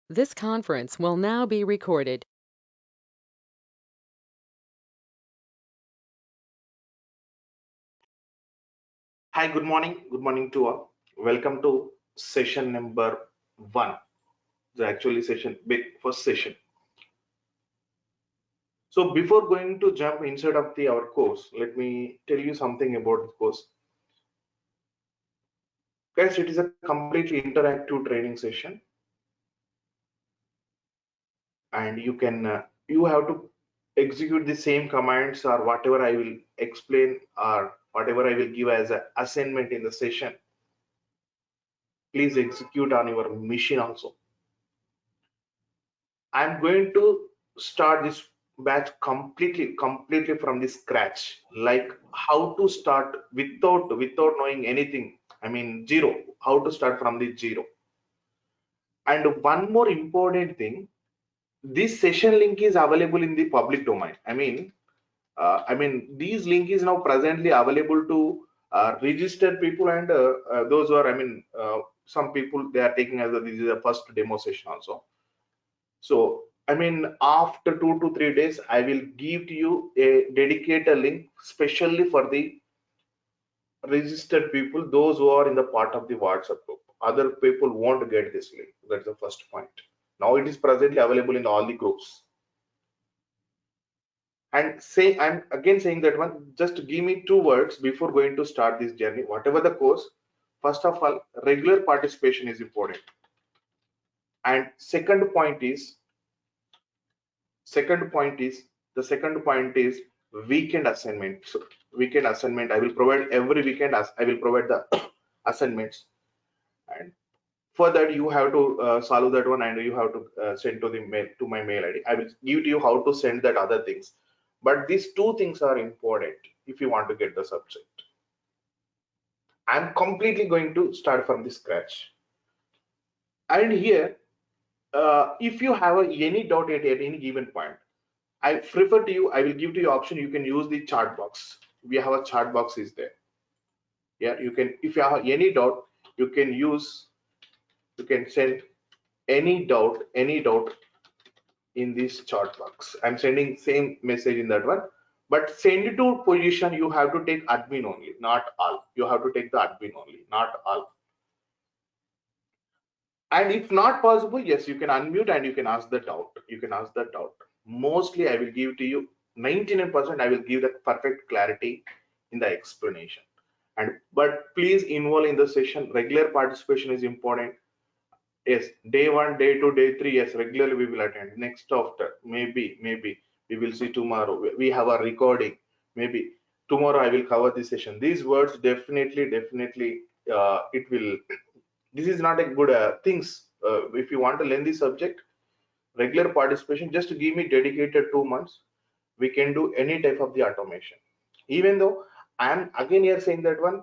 This conference will now be recorded. Hi, good morning. Good morning to all. Welcome to session number one, the actually session, big first session. So before going to jump inside of our course, let me tell you something about the course. Guys, it is a completely interactive training session, and you have to execute the same commands or whatever I will explain or whatever I will give as an assignment in the session. Please execute on your machine also. I'm going to start this batch completely from the scratch, like how to start without knowing anything. I mean, zero, how to start from the zero. And one more important thing, this session link is available in the public domain. I mean, these link is now presently available to registered people and those who are, some people they are taking as this is a first demo session also. So, I mean, after 2 to 3 days, I will give to you a dedicated link, specially for the registered people, those who are in the part of the WhatsApp group. Other people won't get this link. That's the first point. Now it is presently available in all the groups. And say, I'm again saying that one, just give me 2 words before going to start this journey. Whatever the course, first of all, regular participation is important. And second point is weekend assignment. So weekend assignment, I will provide every weekend as I will provide the assignments, and for that you have to solve that one, and you have to send to the mail to my mail ID. I will give to you how to send that other things, but these two things are important if you want to get the subject. I'm completely going to start from the scratch. And here, if you have any doubt at any given point, I prefer to you, I will give to you option, you can use the chat box. We have a chat box is there. Yeah, you can, if you have any doubt, you can use, you can send any doubt in this chat box. I'm sending same message in that one, but send it to position, you have to take admin only, not all. You have to take the admin only, not all. And if not possible, yes, you can unmute and you can ask the doubt. You can ask the doubt. Mostly, I will give to you 99%. I will give the perfect clarity in the explanation. And but please involve in the session. Regular participation is important. Yes, day one, day two, day three. Yes, regularly we will attend. Next after, maybe we will see tomorrow. We have a recording. Maybe tomorrow I will cover this session. These words definitely, it will, this is not a good things. If you want to learn this subject, regular participation, just give me dedicated 2 months, we can do any type of the automation. Even though I am again here saying that one,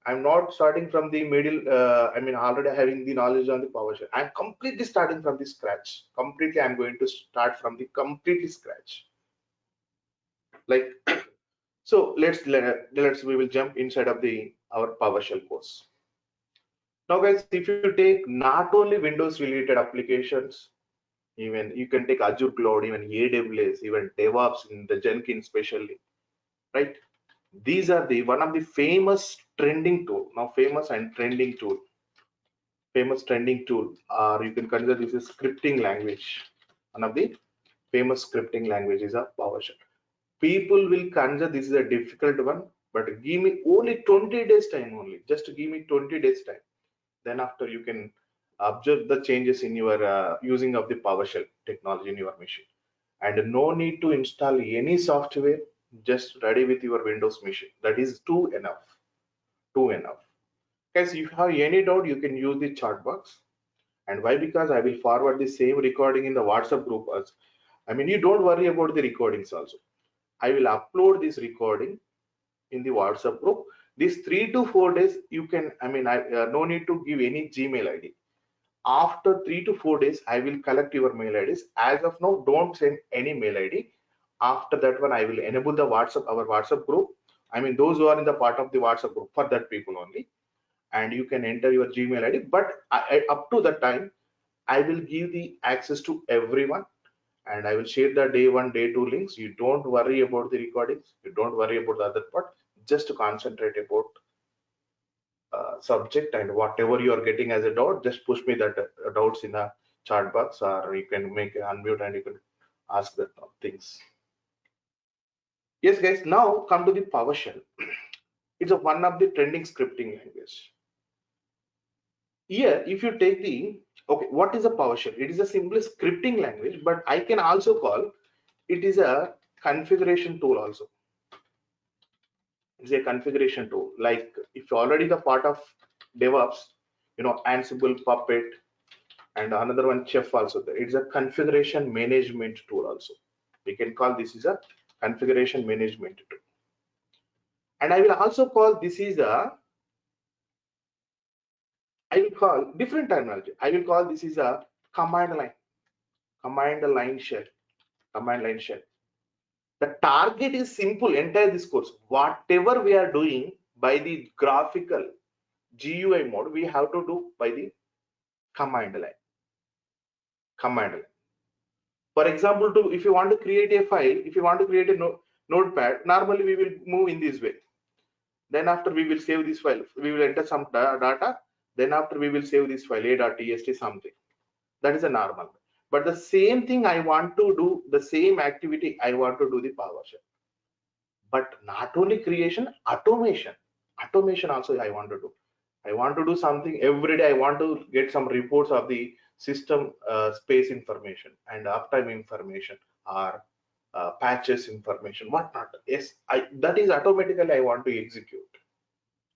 I'm not starting from the middle. Already having the knowledge on the PowerShell, I'm completely starting from the scratch. Completely, I'm going to start from the completely scratch, like so. Let's we will jump inside of the our PowerShell course. Now, guys, if you take not only Windows related applications, even you can take Azure Cloud, even AWS, even DevOps in the Jenkins, especially, right? These are the one of the famous trending tool now, famous trending tool, or you can consider this as scripting language. One of the famous scripting languages of PowerShell. People will consider this is a difficult one, but give me only 20 days time only. Just give me 20 days time. Then after you can observe the changes in your using of the PowerShell technology in your machine. And no need to install any software, just ready with your Windows machine. That is too enough. Too enough. Guys, if you have any doubt, you can use the chat box. And why? Because I will forward the same recording in the WhatsApp group. You don't worry about the recordings also. I will upload this recording in the WhatsApp group. These 3 to 4 days, you can, no need to give any Gmail ID. After 3 to 4 days, I will collect your mail IDs. As of now, don't send any mail ID. After that one, I will enable the our WhatsApp group. Those who are in the part of the WhatsApp group, for that people only. And you can enter your Gmail ID. But up to that time, I will give the access to everyone, and I will share the day one, day two links. You don't worry about the recordings. You don't worry about the other part. Just concentrate about subject, and whatever you are getting as a doubt, just push me that doubts in a chat box, or you can make an unmute and you can ask the things. Yes, guys. Now come to the PowerShell. It's one of the trending scripting language. Here, if you take the okay, what is a PowerShell? It is a simple scripting language, but I can also call it is a configuration tool also. It's a configuration tool. Like if you're already the part of DevOps, Ansible, Puppet, and another one Chef also there. It's a configuration management tool also. We can call this is a configuration management tool. And I will also call this is a, I will call different terminology. I will call this is a command line shell, command line shell. The target is simple, entire this course. Whatever we are doing by the graphical GUI mode, we have to do by the command line. Command line. For example, if you want to create a file, if you want to create a notepad, normally we will move in this way. Then after we will save this file, we will enter some data. Then after we will save this file, a.txt something. That is a normal. But the same thing I want to do, the same activity I want to do the PowerShell. But not only creation, automation. Automation also I want to do. I want to do something every day. I want to get some reports of the system space information and uptime information, or patches information, whatnot. Yes, that is automatically I want to execute.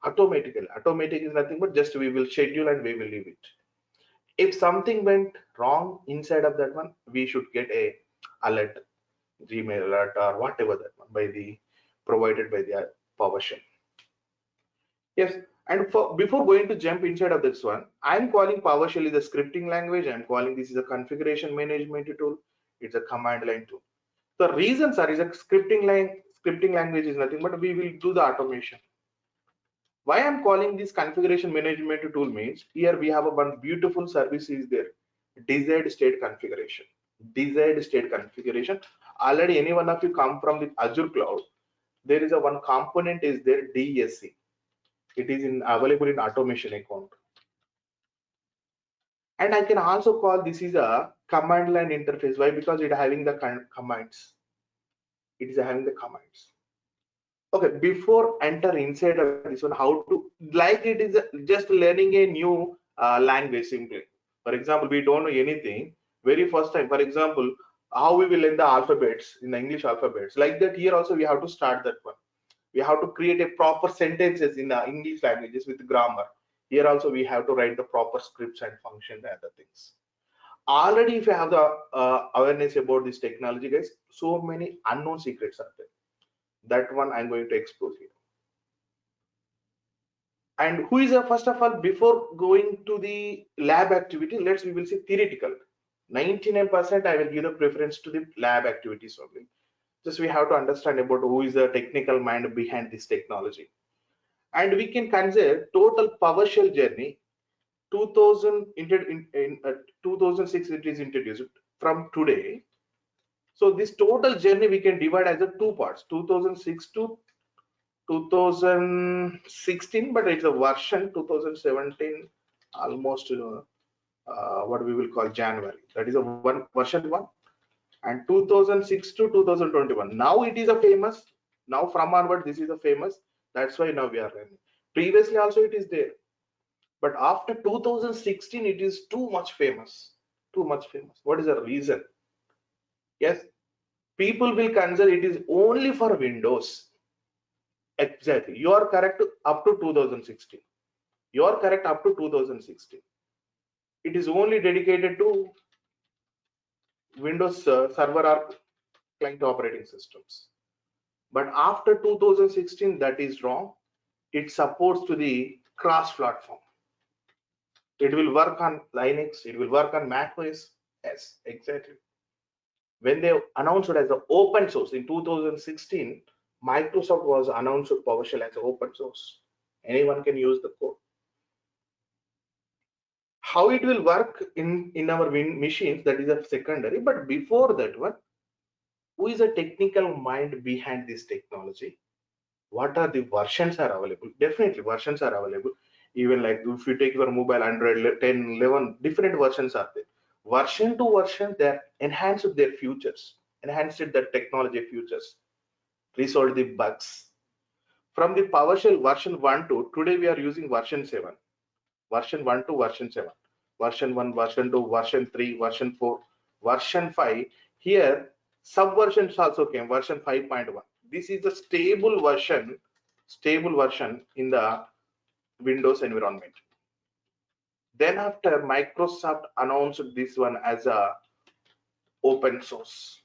Automatically. Automatic is nothing but just we will schedule and we will leave it. If something went wrong inside of that one, we should get a alert, Gmail alert or whatever that one by the provided by the PowerShell. Yes, and before going to jump inside of this one, I'm calling PowerShell is a scripting language. I'm calling this is a configuration management tool. It's a command line tool. The reasons are is a scripting language is nothing but we will do the automation. Why I'm calling this configuration management tool means here we have a one beautiful service is there, desired state configuration. Desired state configuration. Already any one of you come from the Azure cloud, there is a one component is there, DSC. It is available in automation account. And I can also call this is a command line interface. Why? Because it having the commands. It is having the commands. Okay, before enter inside of this one, how to, like it is just learning a new language simply. For example, we don't know anything. Very first time, for example, how we will learn the alphabets in the English alphabets. Like that here also we have to start that one. We have to create a proper sentences in the English languages with grammar. Here also we have to write the proper scripts and function and other things. Already if you have the awareness about this technology, guys, so many unknown secrets are there. That one I'm going to expose here. And who is first of all, before going to the lab activity, we will see theoretical. 99% I will give the preference to the lab activities only. Just we have to understand about who is the technical mind behind this technology. And we can consider total PowerShell journey. 2006 it is introduced from today. So this total journey we can divide as a two parts, 2006 to 2016, but it's a version 2017, almost what we will call January. That is a version one, and 2006 to 2021. Now it is a famous. Now from onward, this is a famous. That's why now we are learning. Previously also it is there, but after 2016 it is too much famous. Too much famous. What is the reason? Yes, people will consider it is only for Windows. Exactly, you are correct up to 2016. You are correct up to 2016. It is only dedicated to Windows server or client operating systems. But after 2016, that is wrong. It supports to the cross-platform. It will work on Linux. It will work on Mac OS. Yes, exactly. When they announced it as an open source in 2016, Microsoft was announced PowerShell as an open source. Anyone can use the code. how it will work in our machines, that is a secondary. But before that one, who is a technical mind behind this technology? What are the versions are available? Definitely versions are available. Even like if you take your mobile Android 10, 11, different versions are there. Version to version, they enhanced their features, enhanced the technology features, resolved the bugs. From the PowerShell version 1 to today, we are using version 7. Version 1 to version 7. Version 1, version 2, version 3, version 4, version 5. Here, subversions also came, version 5.1. This is the stable version in the Windows environment. Then after, Microsoft announced this one as a open source.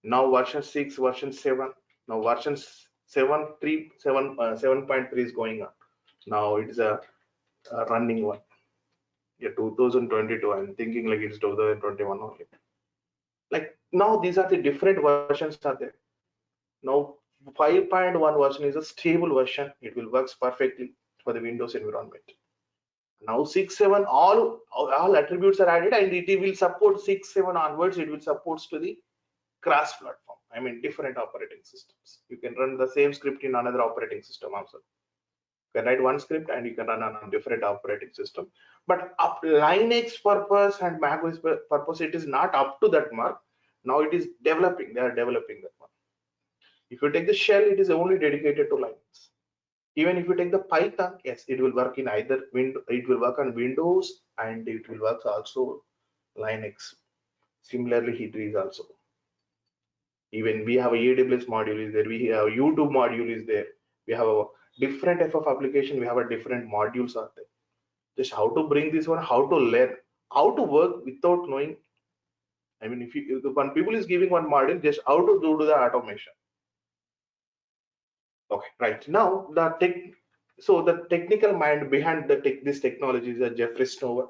Now version 6, version 7. Now version 7.3 is going on. Now it is a running one. Yeah, 2022. I'm thinking like it's 2021 only. Like now these are the different versions are there. Now 5.1 version is a stable version. It will works perfectly for the Windows environment. Now 6, 7, all attributes are added, and it will support 6, 7 onwards. It will supports to the cross platform. I mean different operating systems. You can run the same script in another operating system also. You can write one script and you can run on a different operating system. But up Linux purpose and macOS purpose, it is not up to that mark. Now it is developing. They are developing that one. If you take the shell, it is only dedicated to Linux. Even if you take the Python, yes, it will work in either window. It will work on Windows and it will work also Linux. Similarly, it is also. Even we have a AWS module is there. We have YouTube module is there. We have a different type of application. We have a different modules are there. Just how to bring this one, how to learn, how to work without knowing. I mean, if one people is giving one module, just how to do the automation. Okay, right now the technical mind behind this technology is a Jeffrey Snower.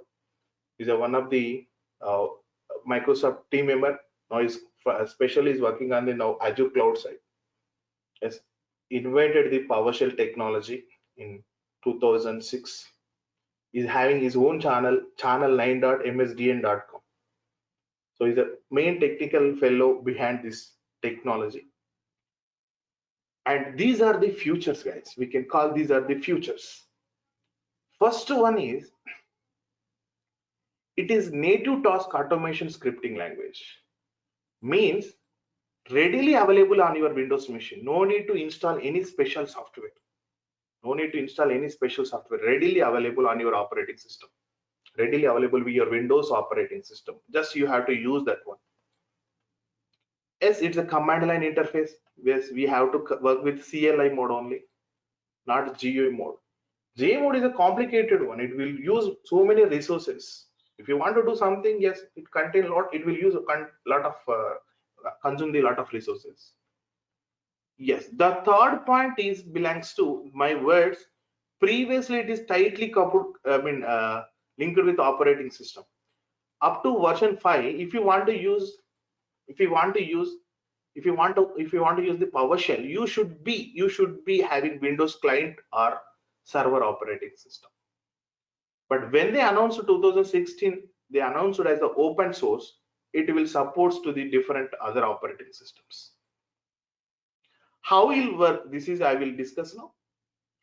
He's one of the uh, Microsoft team member. Now he's especially is working on the now Azure cloud side. Has invented the PowerShell technology in 2006. He's having his own channel9.msdn.com. So he's a main technical fellow behind this technology. And these are the futures, guys. We can call these are the futures. First one is, it is native task automation scripting language. Means readily available on your Windows machine. No need to install any special software. No need to install any special software. Readily available on your operating system. Readily available with your Windows operating system. Just you have to use that one. Yes, it's a command line interface. Yes, we have to work with CLI mode only, not GUI mode. GUI mode is a complicated one. It will use so many resources. If you want to do something, yes, it contain lot. It will use a lot of consume the lot of resources. Yes, the third point is belongs to my words. Previously, it is tightly coupled. Linked with operating system. Up to version 5, if you want to use if you want to use the PowerShell, you should be having Windows client or server operating system. But when they announced 2016, they announced it as the open source. It will supports to the different other operating systems. How it will work, this is I will discuss now.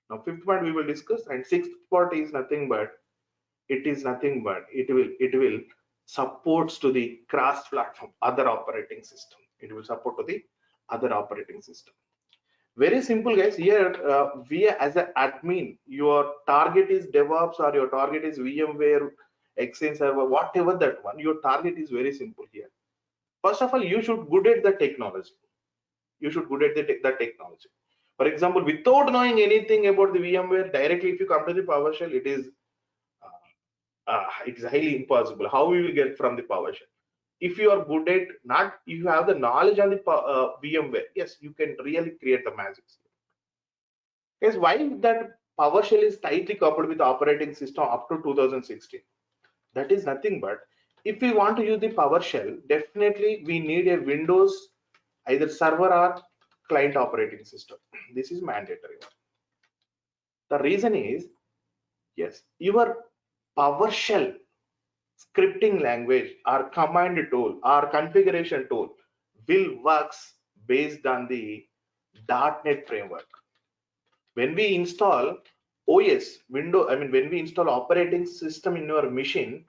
Now fifth point we will discuss, and sixth part is nothing but it will supports to the cross platform other operating system. It will support to the other operating system. Very simple, guys. Here we as an admin, your target is DevOps or your target is VMware, Exchange server, whatever that one, your target is very simple here. First of all, you should good at the technology. You should good at the technology. For example, without knowing anything about the VMware, directly if you come to the PowerShell, it is highly impossible. How we will get from the PowerShell? If you are good at not, if you have the knowledge on the VMware, yes, you can really create the magic. Yes, why that PowerShell is tightly coupled with the operating system up to 2016? That is nothing but if we want to use the PowerShell, definitely we need a Windows either server or client operating system. This is mandatory. The reason is, yes, PowerShell scripting language or command tool or configuration tool will works based on the .NET framework. When we install OS, when we install operating system in your machine,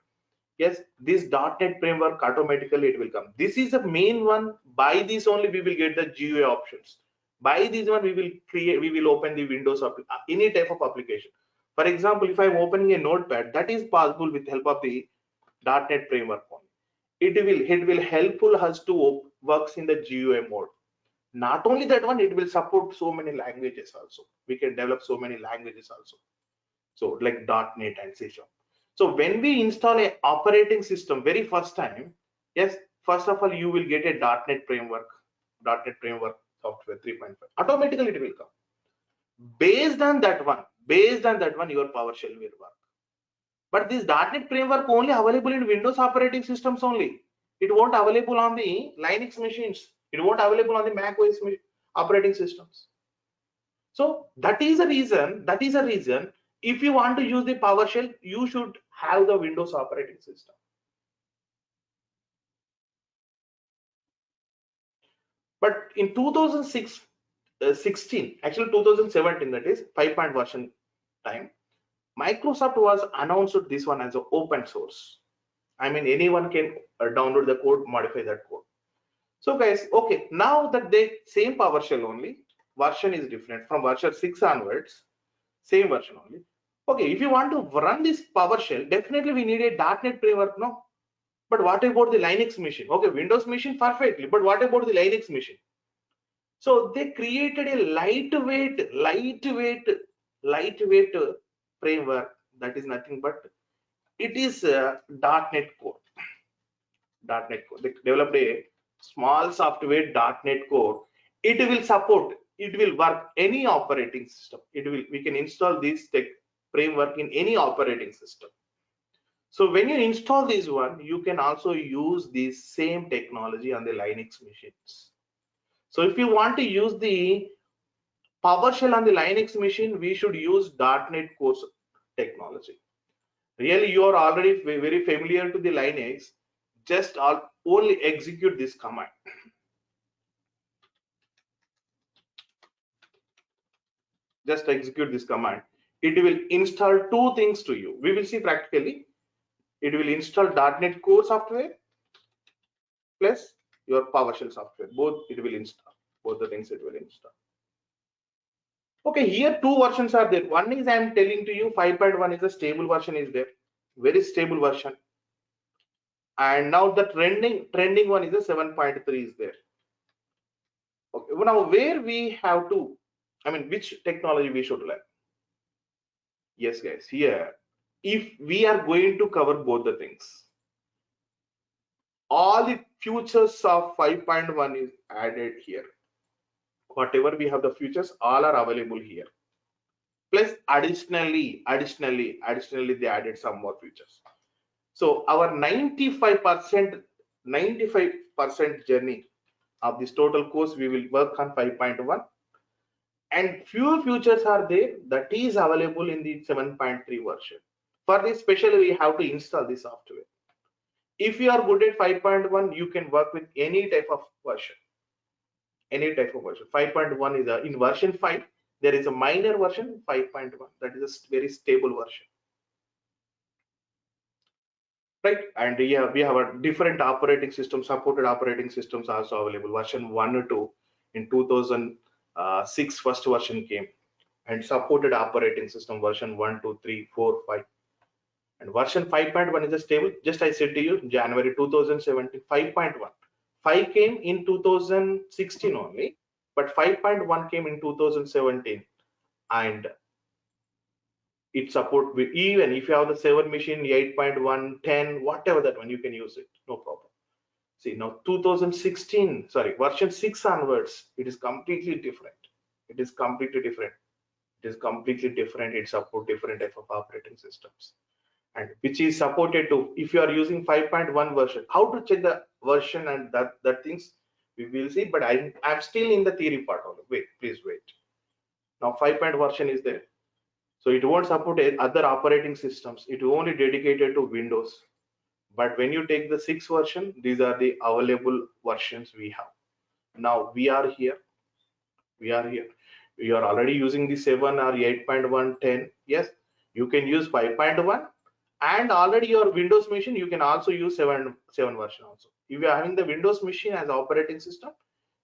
yes, this .NET framework automatically it will come. This is the main one. By this only we will get the GUI options. By this one we will open the Windows any type of application. For example, if I'm opening a notepad, that is possible with help of the .NET framework only. It will helpful us to works in the GUI mode. Not only that one, it will support so many languages also. We can develop so many languages also. So like .NET and C#. So when we install a operating system very first time, yes, first of all you will get a .NET framework software 3.5. Automatically it will come. Based on that one, your PowerShell will work. But this .NET framework only available in Windows operating systems only. It won't available on the Linux machines. It won't available on the Mac OS operating systems. So that is a reason. If you want to use the PowerShell, you should have the Windows operating system. But in 2016, actually 2017, that is 5 version time, Microsoft was announced this one as an open source. I mean, anyone can download the code, modify that code. So guys, okay, now that the same PowerShell only, version is different from version 6 onwards, same version only. Okay, if you want to run this PowerShell, definitely we need a .NET framework, no? But what about the Linux machine? Okay, Windows machine perfectly, but what about the Linux machine? So they created a lightweight framework that is nothing but it is .NET Core. .NET Core. They developed a small software .NET Core. It will support. It will work any operating system. We can install this framework in any operating system. So when you install this one, you can also use this same technology on the Linux machines. So if you want to use the PowerShell on the Linux machine, we should use .NET Core technology. Really, you are already very familiar to the Linux. Just only execute this command. Just execute this command. It will install two things to you. We will see practically. It will install .NET Core software plus your PowerShell software. Both it will install. Both the things it will install. Okay, here two versions are there. One is I am telling to you 5.1 is a stable version is there, very stable version. And now the trending one is a 7.3 is there. Okay, now where we have to, which technology we should learn? Yes, guys, here, if we are going to cover both the things, all the features of 5.1 is added here. Whatever we have the features, all are available here. Plus additionally they added some more features. So our 95% journey of this total course we will work on 5.1, and few features are there that is available in the 7.3 version. For this specially we have to install the software. If you are good at 5.1, you can work with any type of version. 5.1 is in version 5. There is a minor version 5.1 that is a very stable version, right? And yeah, we have a different operating system, supported operating systems also available. Version 1 or 2 in 2006 first version came, and supported operating system version 1, 2, 3, 4, 5. And version 5.1 is a stable. Just I said to you, January 2017, 5.1. 5 came in 2016 only, but 5.1 came in 2017, and it support with, even if you have the 7 machine, 8.1, 10, whatever that one, you can use it, no problem. See, now 2016, sorry, version 6 onwards, it is completely different. It is completely different. It support different type of operating systems, and which is supported to, if you are using 5.1 version, how to check the version and that things we will see. But I'm still in the theory part only. Wait, please wait. Now 5. Version is there. So it won't support other operating systems. It only dedicated to Windows. But when you take the 6th version, these are the available versions we have. Now we are here. We are here. You are already using the 7 or 8.110. Yes, you can use 5.1, and already your Windows machine, you can also use 7 version also. If you are having the Windows machine as operating system,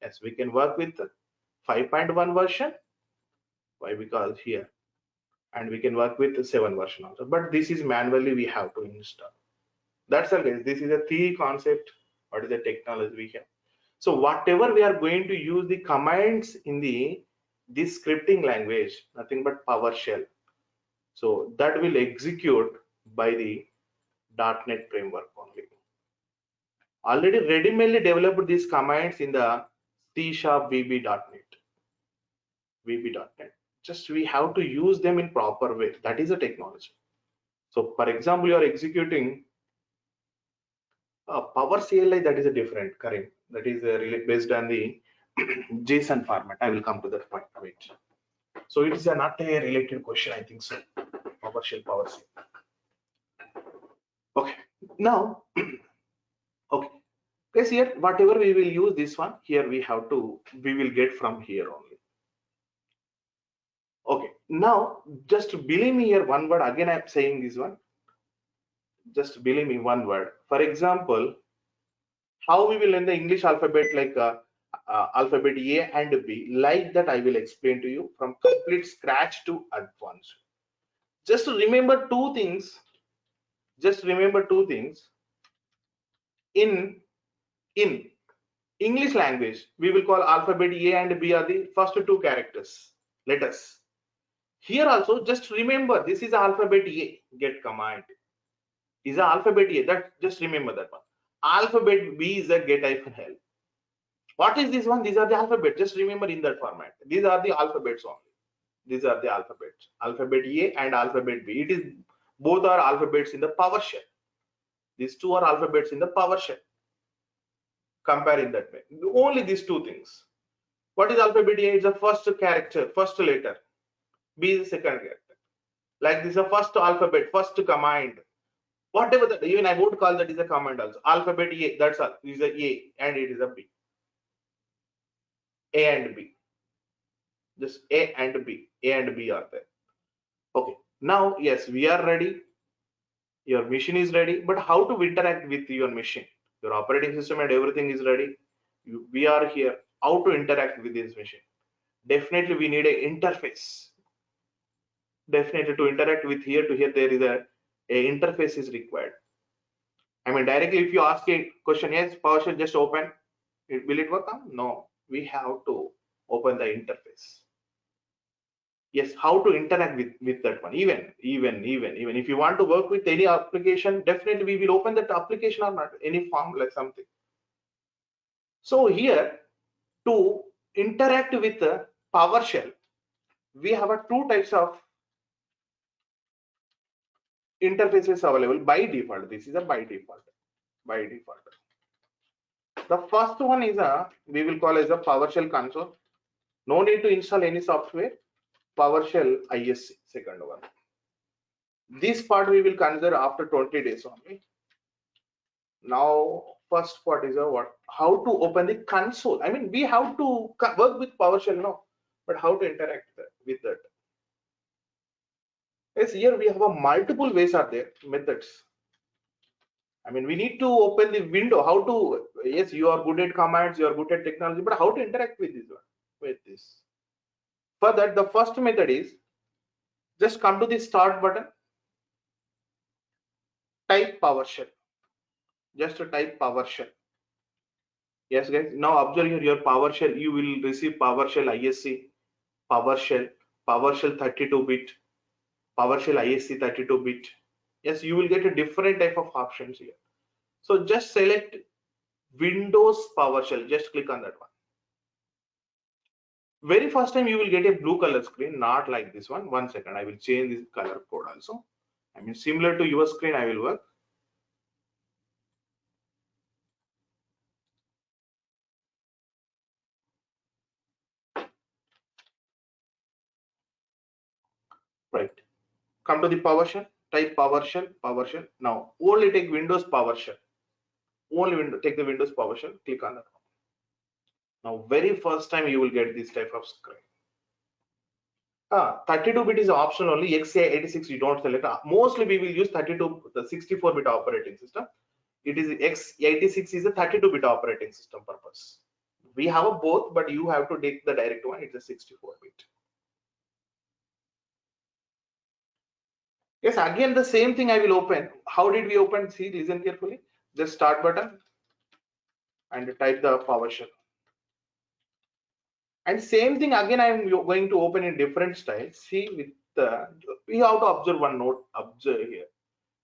yes, we can work with the 5.1 version. Why? Because here, and we can work with the 7 version also. But this is manually we have to install. That's all, guys. This is a theory concept. What is the technology we have? So whatever we are going to use the commands in this scripting language, nothing but PowerShell. So that will execute by the .NET framework only. Already ready-made developed these commands in the C# VB.NET. VB.NET. Just we have to use them in proper way. That is a technology. So for example, you are executing PowerCLI, that is a different, Karim. That is really based on the JSON format. I will come to that point. Wait. So it is not a related question, I think so. PowerShell. Okay. Now, okay. Guys, here whatever we will use this one here, we will get from here only. Okay. Now, just believe me here one word. Again, I'm saying this one. Just believe me one word. For example, how we will learn the English alphabet like alphabet A and B, like that I will explain to you from complete scratch to advanced. Just remember two things. Just remember two things. In English language, we will call alphabet A and B are the first two characters, letters. Here also, just remember this is alphabet A. Get command is a alphabet A. That just remember that one. Alphabet B is a get -help. What is this one? These are the alphabet. Just remember in that format. These are the alphabets only. These are the alphabets. Alphabet A and alphabet B. It is both are alphabets in the PowerShell. These two are alphabets in the PowerShell. Compare in that way. Only these two things. What is alphabet A? It's the first character, first letter. B is the second character. Like this is the first alphabet, first command. Whatever that, even I would call that is a command also. Alphabet A, that's all. This is a A and it is a B. A and B. Just A and B. A and B are there. Okay. Now, yes, we are ready. Your machine is ready, but how to interact with your machine? Your operating system and everything is ready. We are here. How to interact with this machine? Definitely, we need an interface. Definitely, to interact with here to here, there is a interface is required. I mean, directly, if you ask a question, yes, PowerShell just open. Will it work? No, we have to open the interface. Yes, how to interact with that one. Even if you want to work with any application, definitely we will open that application or not, any form like something. So here, to interact with the PowerShell, we have two types of interfaces available by default. This is a by default. By default. The first one is we will call as a PowerShell console. No need to install any software. PowerShell ISC, second one. This part we will consider after 20 days only. Now, first part is what? How to open the console. I mean, we have to work with PowerShell now, but how to interact with that? Yes, here we have a multiple ways are there, methods. I mean, we need to open the window. How to? Yes, you are good at commands, you are good at technology, but how to interact with this one? With this. For that, the first method is just come to the start button, type PowerShell. Just to type PowerShell. Yes, guys. Now observe here your PowerShell. You will receive PowerShell ISC, PowerShell, PowerShell 32-bit, PowerShell ISC 32-bit. Yes, you will get a different type of options here. So just select Windows PowerShell. Just click on that one. Very first time you will get a blue color screen, not like this one. 1 second, I will change this color code also. I mean, similar to your screen, I will work. Right. Come to the PowerShell, type PowerShell, PowerShell. Now only take Windows PowerShell. Only take the Windows PowerShell, click on that. Now very first time you will get this type of screen. 32-bit is optional only, x86 you don't select. Mostly we will use 32, the 64-bit operating system. It is x86 is a 32-bit operating system purpose. We have a both, but you have to take the direct one, it's a 64-bit. Yes, again the same thing I will open. How did we open? See, listen carefully. Just start button and type the PowerShell. And same thing again I am going to open in different styles. See, with the we have to observe one note. Observe here.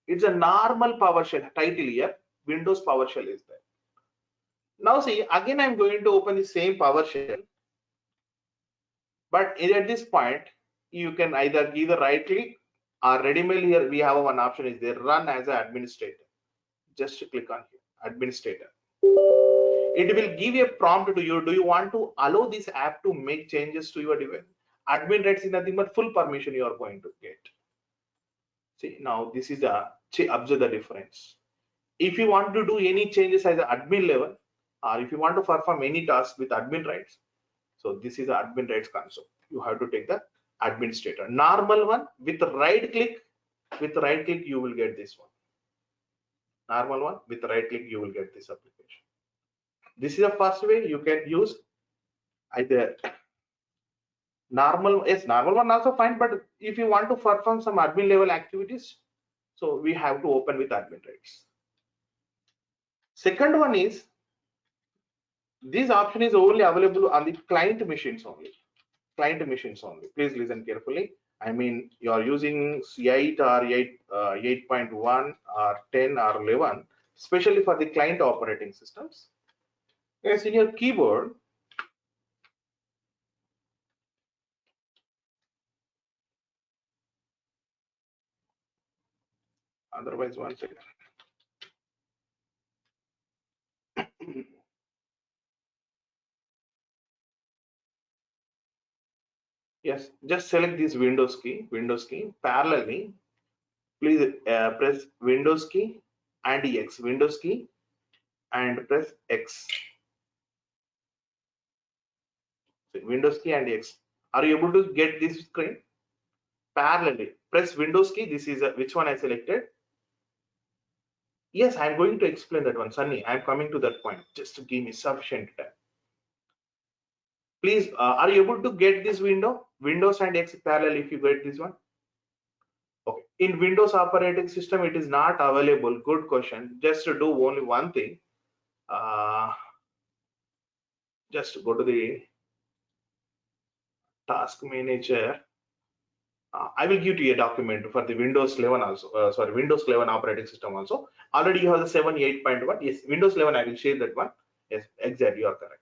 It's a normal PowerShell title here. Windows PowerShell is there. Now see, again I'm going to open the same PowerShell, but at this point you can either give the right click or ready mail. Here we have one option is there, run as an administrator. Just click on here, administrator. It will give a prompt to you. Do you want to allow this app to make changes to your device? Admin rights is nothing but full permission you are going to get. See, now this is a observe the difference. If you want to do any changes at the admin level, or if you want to perform any task with admin rights, so this is the admin rights console. You have to take the administrator. Normal one with right click, you will get this one. Normal one with right click, you will get this application. This is the first way you can use either normal. Yes, normal one also fine, but if you want to perform some admin level activities, so we have to open with admin rights. Second one is this option is only available on the client machines only. Client machines only. Please listen carefully. I mean, you are using 8 or 8.1 or 10 or 11, especially for the client operating systems. Yes, in your keyboard, otherwise one second. Yes, just select this Windows key, parallelly. Please press Windows key and X, Windows key and press X. Windows key and X. Are you able to get this screen? Parallelly, press Windows key. This is which one I selected. Yes, I'm going to explain that one, Sunny. I'm coming to that point. Just to give me sufficient time. Please, are you able to get this window? Windows and X parallel if you get this one. Okay. In Windows operating system, it is not available. Good question. Just to do only one thing. Just go to the task manager. I will give you a document for the Windows 11 also. Sorry, Windows 11 operating system also. Already you have the 7 8.1. Yes, Windows 11. I will share that one. Yes, exactly. You are correct.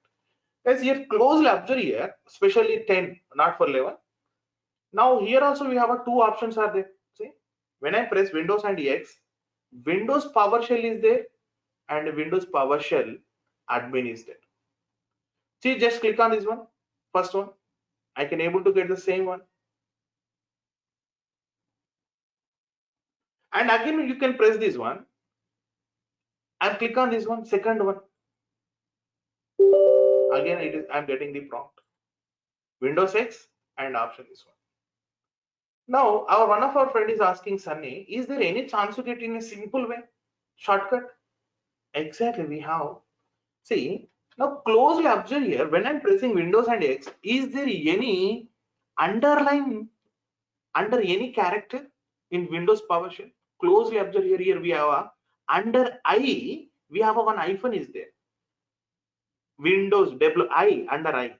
As here closely observe here, especially 10, not for 11. Now here also we have two options are there. See, when I press Windows and X, Windows PowerShell is there and Windows PowerShell admin is there. See, just click on this one, first one. I can able to get the same one. And again you can press this one and click on this one, second one. Again it is I'm getting the prompt. Windows X and option this one. Now one of our friend is asking Sunny, is there any chance to get in a simple way? Shortcut? Exactly, we have. See, now closely observe here, when I'm pressing Windows and X, is there any underline under any character in Windows PowerShell? Closely observe here, we have a under I, we have a one hyphen is there. Windows WI under I.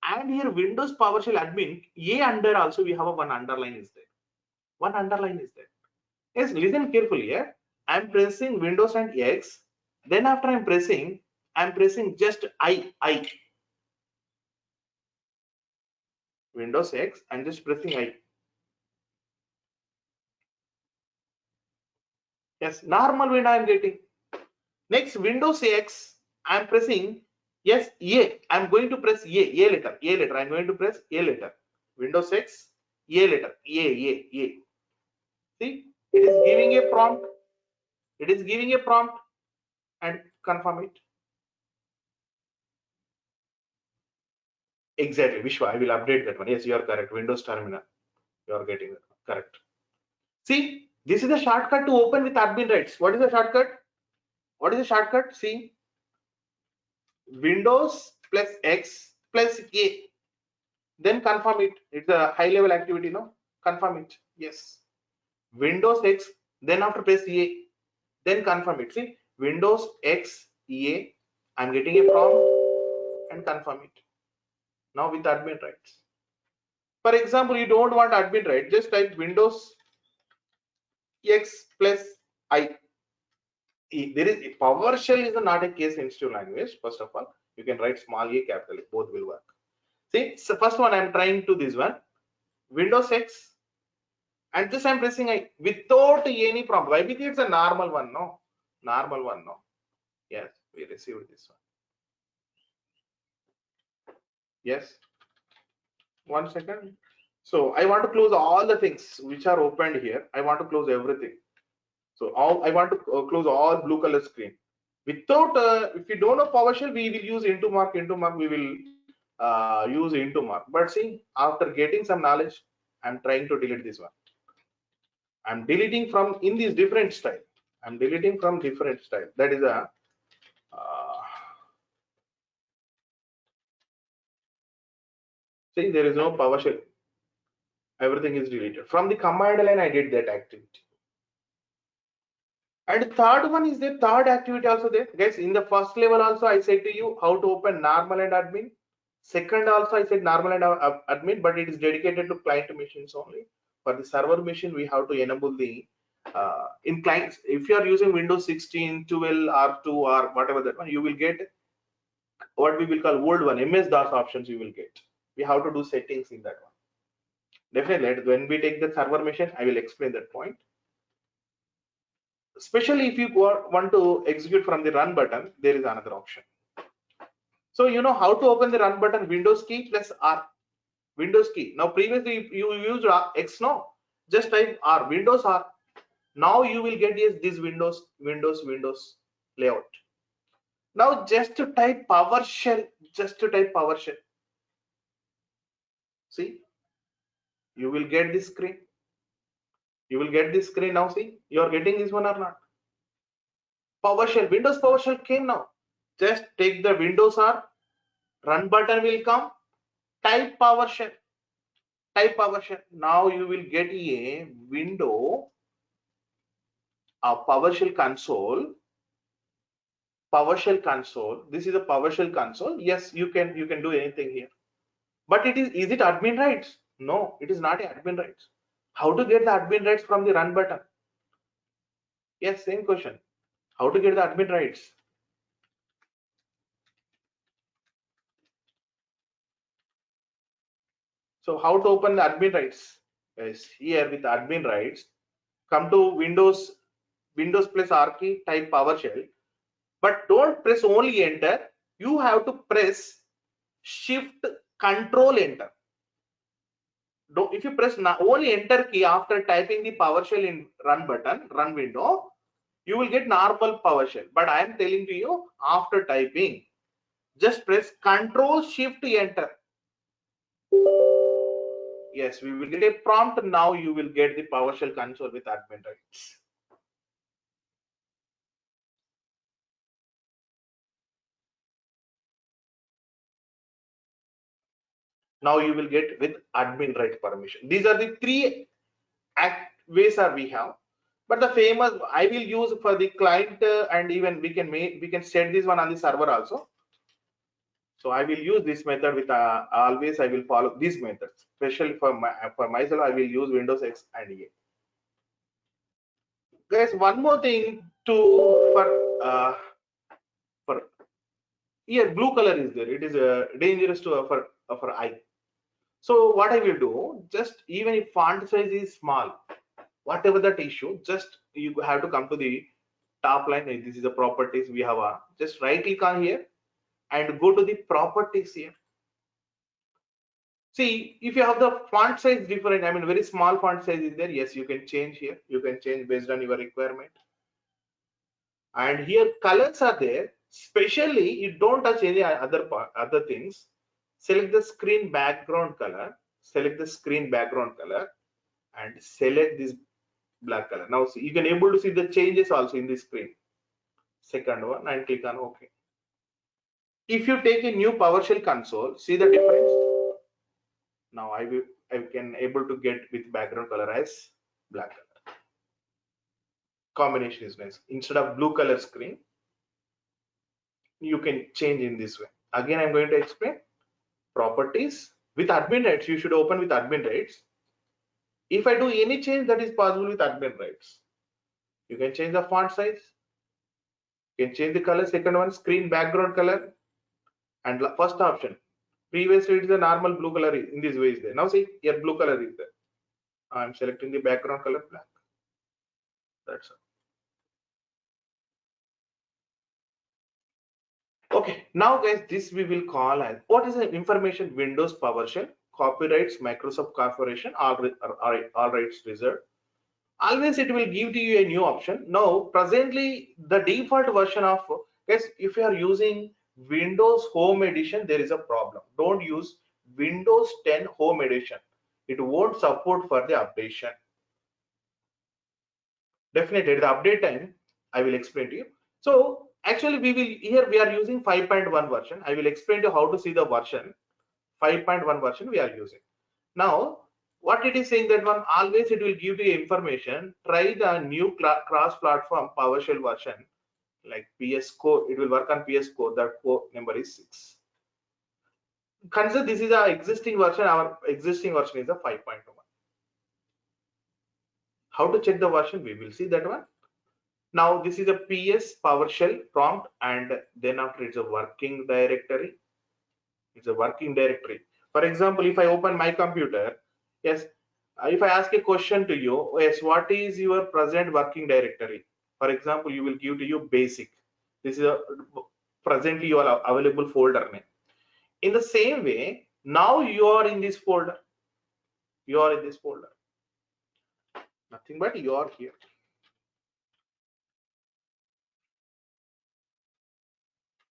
And here Windows PowerShell admin, A under also we have a one underline is there. One underline is there. Yes, listen carefully here. I'm pressing Windows and X. Then after I'm pressing just I. Windows X, I'm just pressing I. Yes, normal window I'm getting. Next Windows X, I'm pressing yes A. I'm going to press A letter. I'm going to press A letter. Windows X, A letter. A. See, it is giving a prompt. It is giving a prompt and confirm it. Exactly, Vishwa. I will update that one. Yes, you are correct. Windows Terminal. You are getting it correct. See, this is the shortcut to open with admin rights. What is the shortcut? What is the shortcut? See, Windows plus X plus A. Then confirm it. It's a high level activity, no? Confirm it. Yes. Windows X. Then after press A. Then confirm it. See, Windows X A. I'm getting a prompt and confirm it. Now with admin rights. For example, you don't want admin right. Just type Windows X plus I. There is PowerShell is not a case sensitive language. First of all, you can write small a, capital A, both will work. See, so first one I'm trying to this one Windows X, and this I'm pressing I without any prompt. Why? Because it's a normal one, no, normal one, no. Yes, we received this one. Yes, 1 second. So I want to close all the things which are opened here. I want to close everything. So all I want to close all blue color screen. Without, if you don't know PowerShell, we will use into mark, we will use into mark. But see, after getting some knowledge, I'm trying to delete this one. I'm deleting from in this different style. I'm deleting from different style. That is a see, there is no PowerShell. Everything is deleted. From the command line, I did that activity. And third one is the third activity also there. Guys, in the first level also, I said to you how to open normal and admin. Second also, I said normal and admin, but it is dedicated to client machines only. For the server machine, we have to enable the in clients. If you are using Windows 16, 12, R2, or whatever that one, you will get what we will call old one, MS-DOS options you will get. We have to do settings in that one. Definitely, when we take the server machine, I will explain that point. Especially if you want to execute from the run button, there is another option. So you know how to open the run button, Windows key plus R. Windows key. Now previously you used X, no? Just type R, Windows R. Now you will get this Windows layout. Now just to type PowerShell, See, you will get this screen. You will get this screen now. See, you are getting this one or not? PowerShell, Windows PowerShell came now. Just take the Windows R, run button will come. Type PowerShell. Now you will get a window, a PowerShell console. This is a PowerShell console. Yes, you can do anything here. But is it admin rights? No, it is not admin rights. How to get the admin rights from the run button? Yes, same question. How to get the admin rights? So how to open the admin rights? Yes, here with admin rights, come to Windows plus R key, type PowerShell, but don't press only enter. You have to press Shift Control Enter. If you press only enter key after typing the PowerShell in run button, run window, you will get normal PowerShell. But I am telling to you, after typing, just press Control Shift Enter. Yes, we will get a prompt. Now you will get the PowerShell console with admin rights. Now you will get with admin right permission. These are the three ways are we have. But the famous I will use for the client, and even we can set this one on the server also. So I will use this method with always I will follow these methods. Especially for myself, I will use Windows X and A. Guys, one more thing to for here blue color is there. It is dangerous to for eye. So what I will do, just even if font size is small, whatever that issue, just you have to come to the top line. This is the properties we have. Just right click on here and go to the properties here. See, if you have the font size different, I mean very small font size is there, yes, you can change here. You can change based on your requirement. And here colors are there. Especially you don't touch any other things. Select the screen background color. Select the screen background color and select this black color. Now see, you can able to see the changes also in the screen. Second one and click on OK. If you take a new PowerShell console, see the difference. Now I can able to get with background color as black color. Combination is nice. Instead of blue color screen, you can change in this way. Again, I'm going to explain properties with admin rights. You should open with admin rights. If I do any change, that is possible with admin rights. You can change the font size. You can change the color. Second one, screen background color. And first option, previously it is a normal blue color. In this way is there. Now see here blue color is there. I'm selecting the background color black. That's all. Okay, now guys, this we will call as what is the information Windows PowerShell, copyrights, Microsoft Corporation, all rights reserved. Always it will give to you a new option. Now, presently the default version of, guys, if you are using Windows Home Edition, there is a problem. Don't use Windows 10 Home Edition. It won't support for the updation. Definitely, at the update time, I will explain to you. So actually, we are using 5.1 version. I will explain to you how to see the version. 5.1 version we are using. Now, what it is saying that one always it will give you information. Try the new cross-platform PowerShell version like PS Core. It will work on PS Core. That core number is 6. Consider this is our existing version. Our existing version is a 5.1. How to check the version? We will see that one. Now this is a PS PowerShell prompt, and then after it's a working directory. It's a working directory. For example, if I open my computer, yes, if I ask a question to you, yes, what is your present working directory? For example, you will give to you basic. This is a presently your available folder name. In the same way, now you are in this folder. You are in this folder. Nothing but you are here.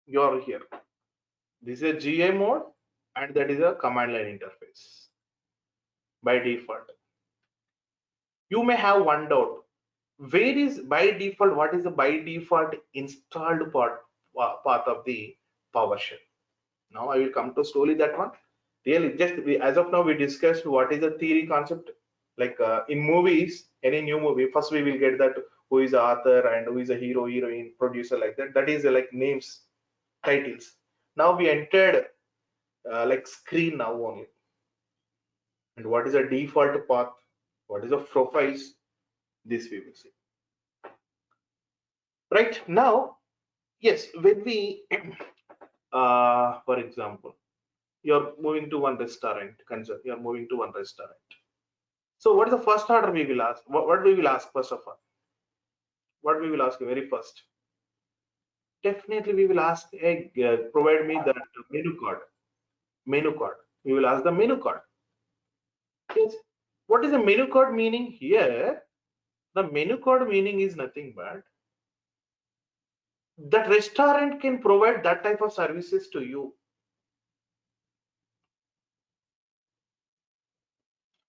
You are here. This is a GA mode, and that is a command line interface by default. You may have one doubt. Where is by default? What is the by default installed part of the PowerShell? Now I will come to slowly that one. Really, just as of now, we discussed what is the theory concept. Like in movies, any new movie, first we will get that who is the author and who is a hero, heroine, producer, like that. That is like names, titles. Now we entered like screen now only. And what is the default path? What is the profiles? This we will see. Right now, yes, when we, for example, you're moving to one restaurant, you're moving to one restaurant. So what is the first order we will ask? What we will ask first of all? What we will ask very first? Definitely we will ask, hey, provide me the menu card. Menu card. We will ask the menu card. Yes. What is the menu card meaning here? The menu card meaning is nothing but that restaurant can provide that type of services to you.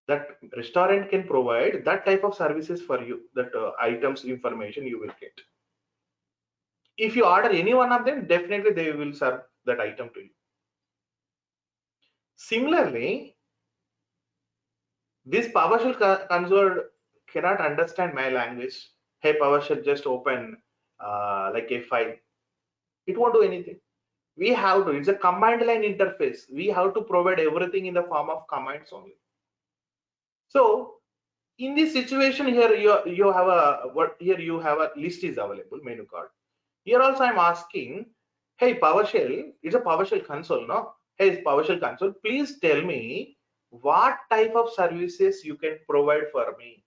That restaurant can provide that type of services for you, that items information you will get. If you order any one of them, definitely they will serve that item to you. Similarly, this PowerShell console cannot understand my language. Hey, PowerShell, just open like a file. It won't do anything. We have to, it's a command line interface. We have to provide everything in the form of commands only. So in this situation here, you have a you have a list is available, menu card. Here also I'm asking, hey PowerShell, it's a PowerShell console, no? Hey PowerShell console, please tell me what type of services you can provide for me.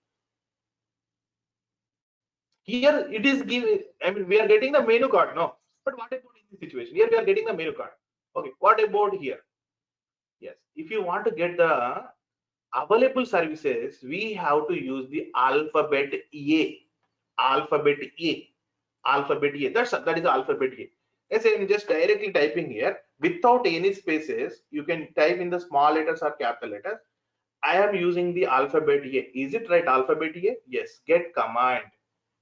Here it is giving, I mean, we are getting the menu card, no? But what about in this situation? Here we are getting the menu card. Okay, what about here? Yes, if you want to get the available services, we have to use the alphabet A. Alphabet A. Alphabet A. That is alphabet A. Let's say I'm just directly typing here without any spaces. You can type in the small letters or capital letters. I am using the alphabet A. Is it right? Alphabet A? Yes. Get command.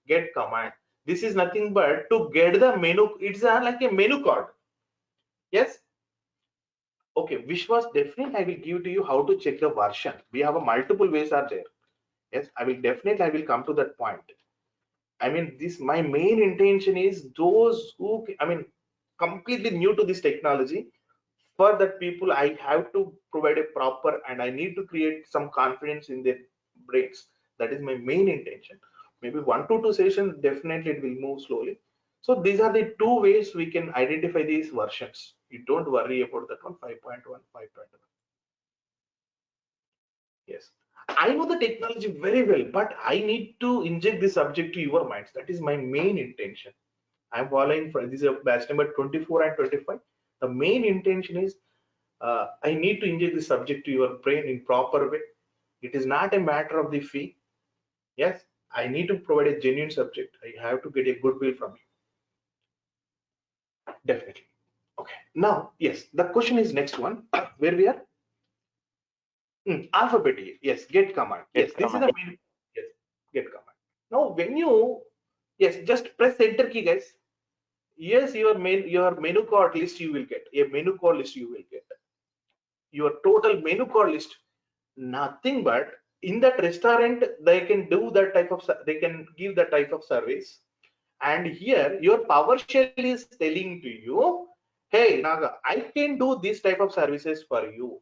Get command. This is nothing but to get the menu. It's like a menu card. Yes. Okay, Vishwas, definitely I will give to you how to check the version. We have a multiple ways are there. Yes, I will come to that point. I mean, this my main intention is those who, I mean, completely new to this technology. For that people, I have to provide a proper and I need to create some confidence in their brains. That is my main intention. Maybe 1 to 2 sessions, definitely it will move slowly. So these are the two ways we can identify these versions. You don't worry about that one, 5.1, 5.1. Yes. I know the technology very well, but I need to inject this subject to your minds. That is my main intention. I'm following for this is batch number 24 and 25. The main intention is I need to inject this subject to your brain in proper way. It is not a matter of the fee. Yes, I need to provide a genuine subject. I have to get a goodwill from you. Definitely. Okay. Now, yes, the question is next one. Where we are? Alphabet A. Yes, get command. Yes, this is a main. Yes, get command. Now, when you yes, just press enter key, guys. Yes, your menu card list you will get. A menu card list you will get. Your total menu card list. Nothing but in that restaurant they can do that type of they can give that type of service. And here your PowerShell is telling to you, hey Naga, I can do this type of services for you.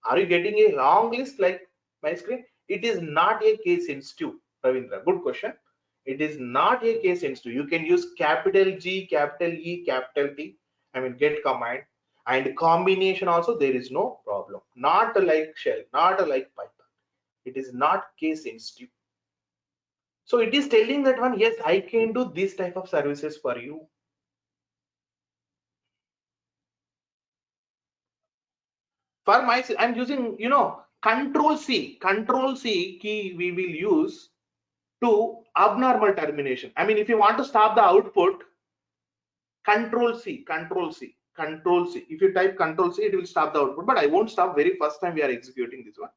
Are you getting a wrong list like my screen? It is not a case sensitive, Ravindra. Good question. It is not a case sensitive. You can use capital G, capital E, capital T. I mean, get command and combination also. There is no problem. Not like shell, not like Python. It is not case sensitive. So it is telling that one, yes, I can do this type of services for you. For my, I'm using, control C key we will use to abnormal termination. I mean, if you want to stop the output, control C, control C, control C. If you type control C, it will stop the output, but I won't stop very first time we are executing this one.